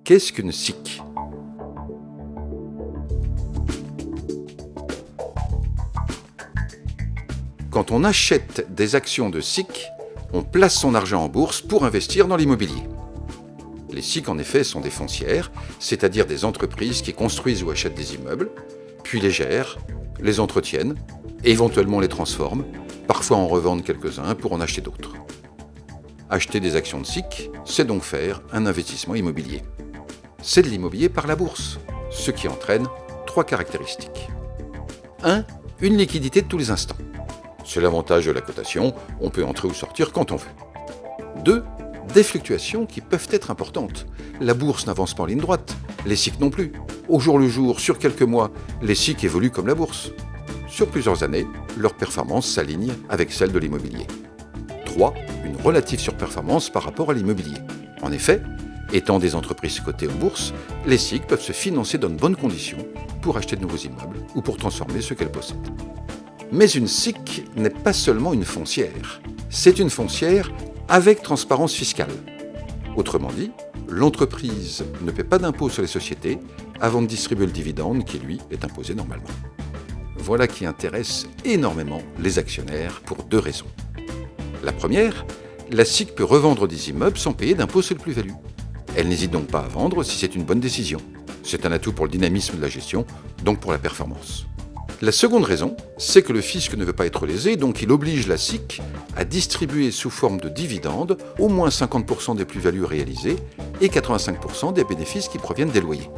Qu'est-ce qu'une SIC ? Quand on achète des actions de SIC, on place son argent en bourse pour investir dans l'immobilier. Les SIC, en effet, sont des foncières, c'est-à-dire des entreprises qui construisent ou achètent des immeubles, puis les gèrent, les entretiennent, et éventuellement les transforment, parfois en revendent quelques-uns pour en acheter d'autres. Acheter des actions de SIC, c'est donc faire un investissement immobilier. C'est de l'immobilier par la bourse, ce qui entraîne 3 caractéristiques. 1. Une liquidité de tous les instants. C'est l'avantage de la cotation, on peut entrer ou sortir quand on veut. 2. Des fluctuations qui peuvent être importantes. La bourse n'avance pas en ligne droite, les SIC non plus. Au jour le jour, sur quelques mois, les SIC évoluent comme la bourse. Sur plusieurs années, leur performance s'aligne avec celle de l'immobilier. 3. Une relative surperformance par rapport à l'immobilier. En effet, étant des entreprises cotées en bourse, les SIC peuvent se financer dans de bonnes conditions pour acheter de nouveaux immeubles ou pour transformer ceux qu'elles possèdent. Mais une SIC n'est pas seulement une foncière, c'est une foncière avec transparence fiscale. Autrement dit, l'entreprise ne paie pas d'impôt sur les sociétés avant de distribuer le dividende qui, lui, est imposé normalement. Voilà qui intéresse énormément les actionnaires pour 2 raisons. La première, la SIC peut revendre des immeubles sans payer d'impôt sur le plus-value. Elle n'hésite donc pas à vendre si c'est une bonne décision. C'est un atout pour le dynamisme de la gestion, donc pour la performance. La seconde raison, c'est que le fisc ne veut pas être lésé, donc il oblige la SIC à distribuer sous forme de dividendes au moins 50% des plus-values réalisées et 85% des bénéfices qui proviennent des loyers.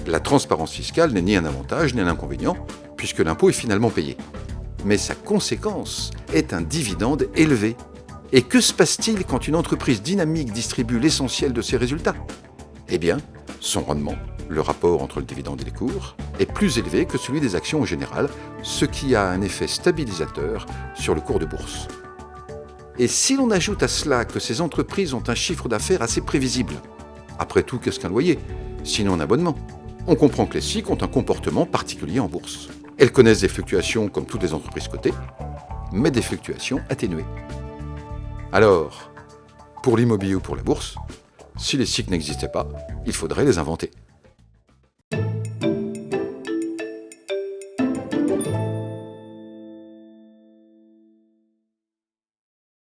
La transparence fiscale n'est ni un avantage ni un inconvénient, puisque l'impôt est finalement payé. Mais sa conséquence est un dividende élevé. Et que se passe-t-il quand une entreprise dynamique distribue l'essentiel de ses résultats ? Eh bien, son rendement, le rapport entre le dividende et les cours, est plus élevé que celui des actions en général, ce qui a un effet stabilisateur sur le cours de bourse. Et si l'on ajoute à cela que ces entreprises ont un chiffre d'affaires assez prévisible, après tout, qu'est-ce qu'un loyer ? Sinon un abonnement. On comprend que les SIC ont un comportement particulier en bourse. Elles connaissent des fluctuations comme toutes les entreprises cotées, mais des fluctuations atténuées. Alors, pour l'immobilier ou pour la bourse, si les SIC n'existaient pas, il faudrait les inventer.